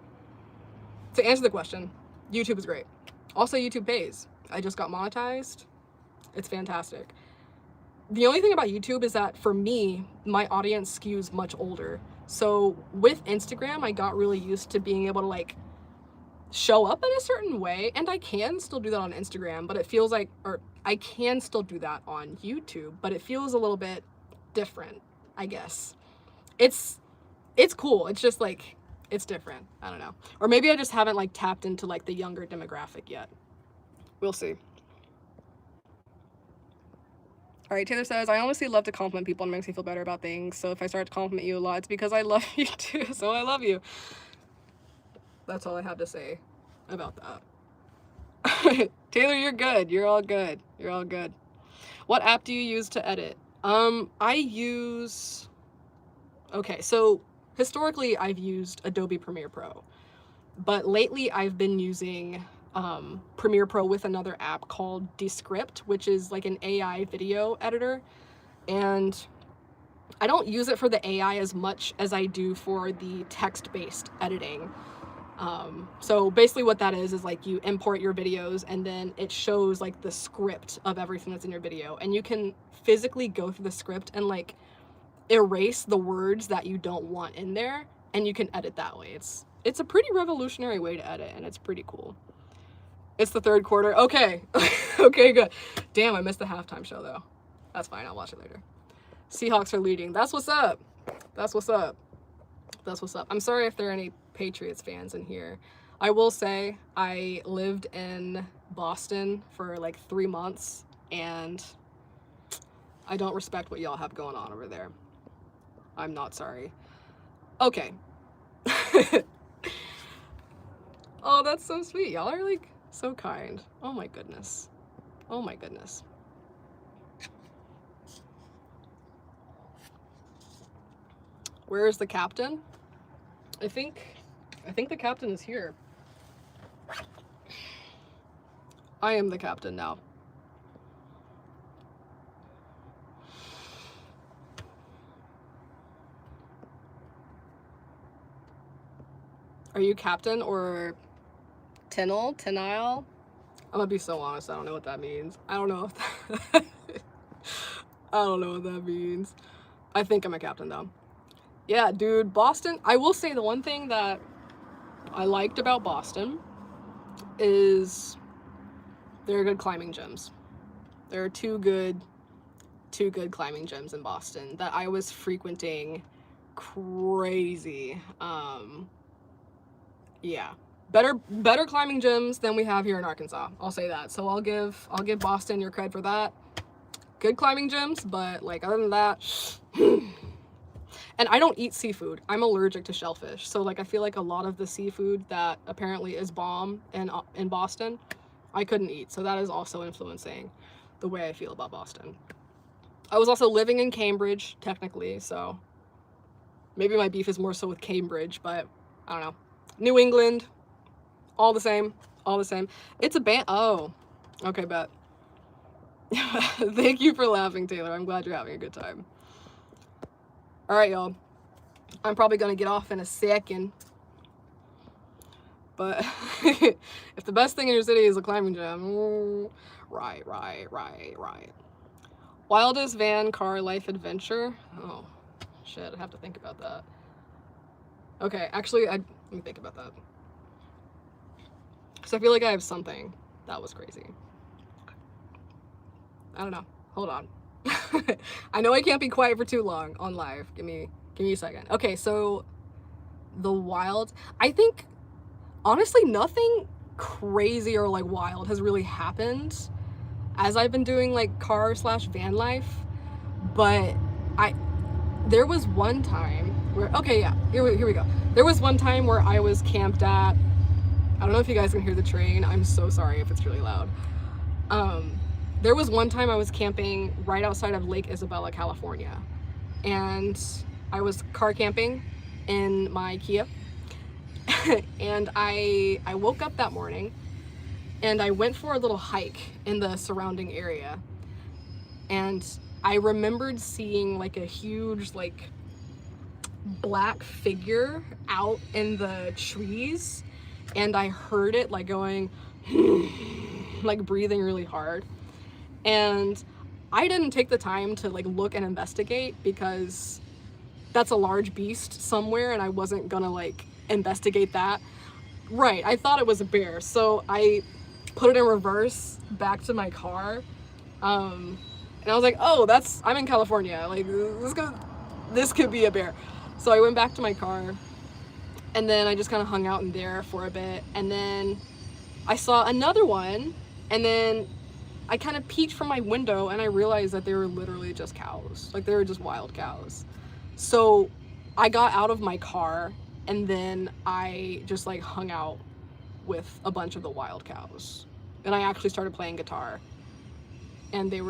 to answer the question, YouTube is great. Also, YouTube pays. I just got monetized. It's fantastic. The only thing about YouTube is that for me, my audience skews much older. So with Instagram, I got really used to being able to like show up in a certain way, and I can still do that on Instagram, but it feels like, or I can still do that on YouTube, but it feels a little bit different, I guess. It's cool. It's just like, it's different. I don't know. Or maybe I just haven't like tapped into like the younger demographic yet. We'll see. All right, Taylor says, I honestly love to compliment people and it makes me feel better about things. So if I start to compliment you a lot, it's because I love you too. So I love you. That's all I have to say about that. Taylor, you're good. You're all good. You're all good. What app do you use to edit? I use... Okay, so historically I've used Adobe Premiere Pro. But lately I've been using Premiere Pro with another app called Descript, which is like an AI video editor. And I don't use it for the AI as much as I do for the text-based editing. So basically what that is like you import your videos and then it shows like the script of everything that's in your video. And you can physically go through the script and like erase the words that you don't want in there, and you can edit that way. It's a pretty revolutionary way to edit, and it's pretty cool. It's the third quarter. Okay. Okay, good. Damn, I missed the halftime show though. That's fine, I'll watch it later. Seahawks are leading. That's what's up. That's what's up. That's what's up. I'm sorry if there are any Patriots fans in here. I will say I lived in Boston for like 3 months, and I don't respect what y'all have going on over there. I'm not sorry. Okay. Oh, that's so sweet. Y'all are like so kind. Oh my goodness. Oh my goodness. Where is the captain? I think the captain is here. I am the captain now. Are you captain or Tenile? I'm gonna be so honest, I don't know what that means. I don't know if that I don't know what that means. I think I'm a captain though. Yeah, dude, Boston, I will say the one thing that I liked about Boston is there are good climbing gyms. There are two good climbing gyms in Boston that I was frequenting crazy. Yeah, better climbing gyms than we have here in Arkansas. I'll say that. So I'll give Boston your cred for that. Good climbing gyms, but like other than that, and I don't eat seafood. I'm allergic to shellfish. So like I feel like a lot of the seafood that apparently is bomb in Boston, I couldn't eat, so that is also influencing the way I feel about Boston. I was also living in Cambridge, technically, so maybe my beef is more so with Cambridge, but I don't know. New England, all the same, all the same. It's a band. Oh, okay, bet. Thank you for laughing, Taylor. I'm glad you're having a good time. All right, y'all. I'm probably gonna get off in a second, but if the best thing in your city is a climbing gym, right. Wildest van, car, life adventure. Oh, shit, I have to think about that. Okay, actually, let me think about that. So I feel like I have something that was crazy. I don't know. Hold on. I know I can't be quiet for too long on live. Give me a second. Okay, so the wild. I think honestly nothing crazy or like wild has really happened as I've been doing like car / van life, but there was one time where, okay, yeah, here we go. There was one time where I was camped at, I don't know if you guys can hear the train. I'm so sorry if it's really loud. There was one time I was camping right outside of Lake Isabella, California, and I was car camping in my Kia, and I woke up that morning and I went for a little hike in the surrounding area, and I remembered seeing like a huge like black figure out in the trees, and I heard it like going like breathing really hard, and I didn't take the time to like look and investigate because that's a large beast somewhere and I wasn't gonna like investigate that. Right, I thought it was a bear, so I put it in reverse back to my car, and I was like, oh, I'm in California, like this could be a bear. So I went back to my car, and then I just kind of hung out in there for a bit, and then I saw another one, and then I kind of peeked from my window and I realized that they were literally just cows. Like they were just wild cows. So I got out of my car and then I just like hung out with a bunch of the wild cows. And I actually started playing guitar. And we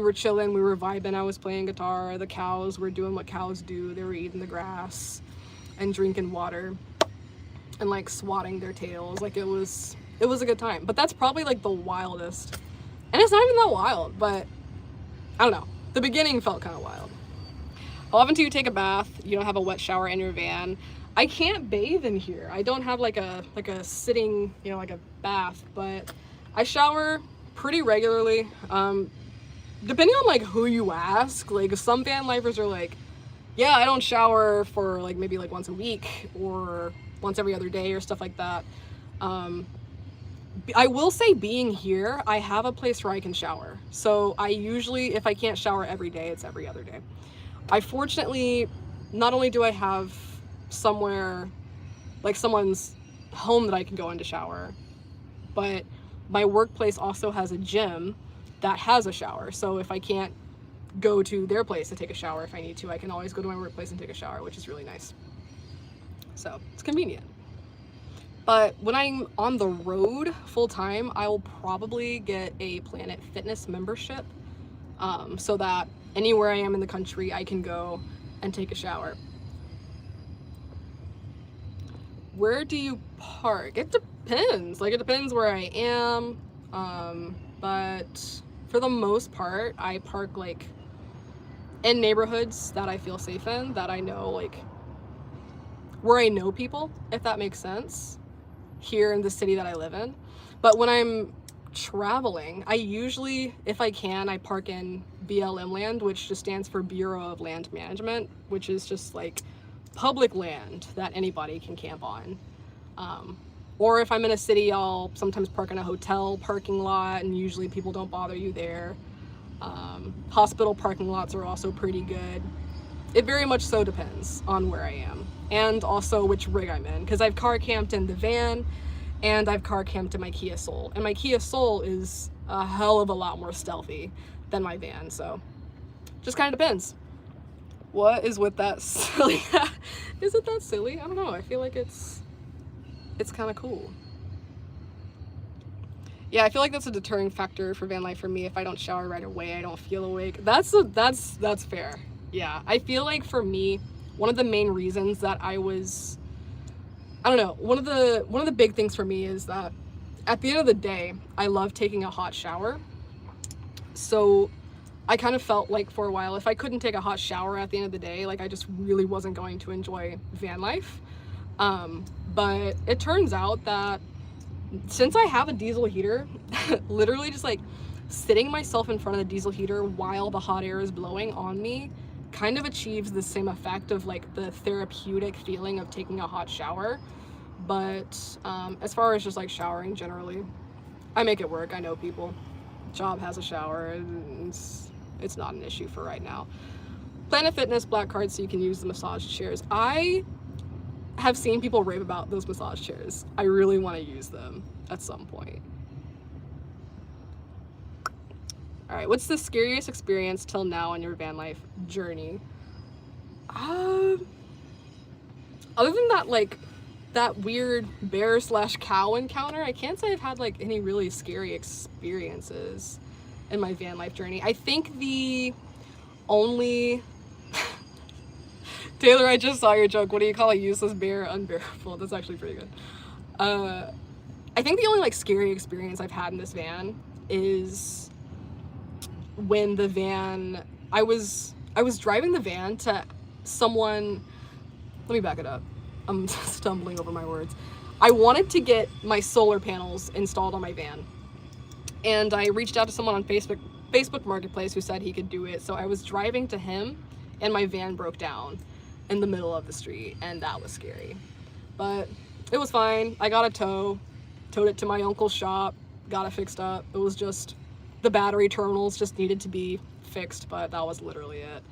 were chilling, we were vibing, I was playing guitar, the cows were doing what cows do, they were eating the grass and drinking water and like swatting their tails. Like it was a good time. But that's probably like the wildest. And it's not even that wild, but I don't know. The beginning felt kind of wild. 11 until you take a bath, you don't have a wet shower in your van. I can't bathe in here. I don't have like a sitting, you know, like a bath, but I shower pretty regularly. Depending on like who you ask, like some van lifers are like, yeah, I don't shower for like maybe like once a week or once every other day or stuff like that. I will say being here, I have a place where I can shower. So I usually, if I can't shower every day, it's every other day. I fortunately, not only do I have somewhere, like someone's home that I can go in to shower, but my workplace also has a gym that has a shower. So if I can't go to their place to take a shower if I need to, I can always go to my workplace and take a shower, which is really nice. So it's convenient. But when I'm on the road full time, I will probably get a Planet Fitness membership, so that anywhere I am in the country, I can go and take a shower. Where do you park? It depends. Like, it depends where I am. But for the most part, I park like in neighborhoods that I feel safe in, that I know, like where I know people, if that makes sense, here in the city that I live in. But when I'm traveling, I usually, if I can, I park in BLM land, which just stands for Bureau of Land Management, which is just like public land that anybody can camp on. Or if I'm in a city, I'll sometimes park in a hotel parking lot, and usually people don't bother you there. Hospital parking lots are also pretty good. It very much so depends on where I am, and also which rig I'm in, because I've car camped in the van and I've car camped in my Kia Soul, and my Kia Soul is a hell of a lot more stealthy than my van, so just kind of depends. What is with that silly? Is it that silly? I don't know. I feel like it's kind of cool. Yeah, I feel like that's a deterring factor for van life for me. If I don't shower right away, I don't feel awake. That's fair. Yeah, I feel like for me, one of the main reasons that I don't know, one of the big things for me is that at the end of the day, I love taking a hot shower. So I kind of felt like for a while, if I couldn't take a hot shower at the end of the day, like I just really wasn't going to enjoy van life. But it turns out that since I have a diesel heater, literally just like sitting myself in front of the diesel heater while the hot air is blowing on me kind of achieves the same effect of like the therapeutic feeling of taking a hot shower. But as far as just like showering generally, I make it work. I know people. Job has a shower, and it's not an issue for right now. Planet Fitness black card so you can use the massage chairs. I have seen people rave about those massage chairs. I really want to use them at some point. All right, what's the scariest experience till now in your van life journey? Other than that, like that weird bear/cow encounter, I can't say I've had like any really scary experiences in my van life journey. I think the only Taylor, I just saw your joke. What do you call a useless bear? Unbearable. That's actually pretty good. I think the only like scary experience I've had in this van is when the van I was driving the van to someone. Let me back it up. I'm stumbling over my words. I wanted to get my solar panels installed on my van, and I reached out to someone on Facebook Marketplace who said he could do it. So I was driving to him, and my van broke down in the middle of the street, and that was scary. But it was fine. I got a towed it to my uncle's shop, got it fixed up. It was just the battery terminals just needed to be fixed, but that was literally it.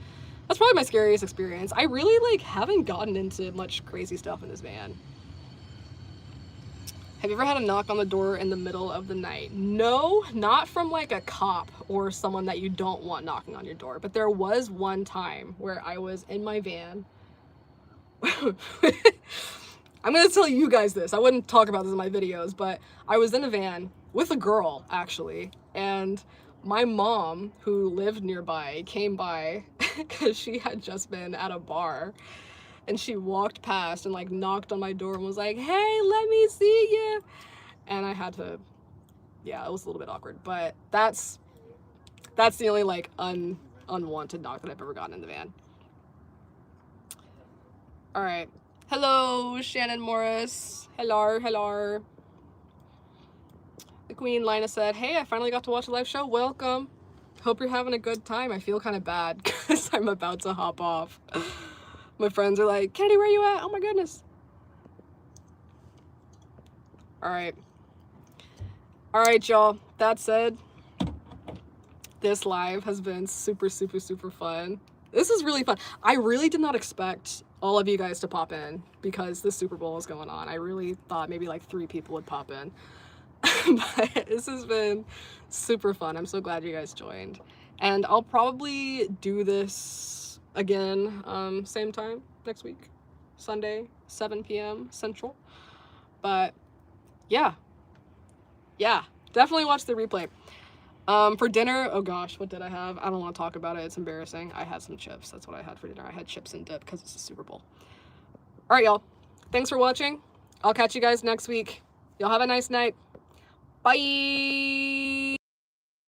That's probably my scariest experience. I really like haven't gotten into much crazy stuff in this van. Have you ever had a knock on the door in the middle of the night? No, not from like a cop or someone that you don't want knocking on your door. But there was one time where I was in my van. I'm gonna tell you guys this. I wouldn't talk about this in my videos, but I was in a van with a girl, actually. And my mom, who lived nearby, came by because she had just been at a bar. And she walked past and like knocked on my door and was like, "Hey, let me see you." And I had to, yeah, it was a little bit awkward, but that's the only like unwanted knock that I've ever gotten in the van. All right. Hello, Shannon Morris. Hello. The Queen Lina said, "Hey, I finally got to watch a live show. Welcome. Hope you're having a good time. I feel kind of bad because I'm about to hop off." My friends are like, "Kennedy, where you at? Oh my goodness." All right, y'all. That said, this live has been super fun. This is really fun. I really did not expect all of you guys to pop in because the Super Bowl is going on. I really thought maybe like 3 people would pop in. But this has been super fun. I'm so glad you guys joined. And I'll probably do this again, same time next week, Sunday, 7 p.m. Central. But yeah, definitely watch the replay. For dinner, oh gosh, what did I have? I don't want to talk about it. It's embarrassing. I had some chips. That's what I had for dinner. I had chips and dip because it's the Super Bowl. All right, y'all. Thanks for watching. I'll catch you guys next week. Y'all have a nice night. Bye.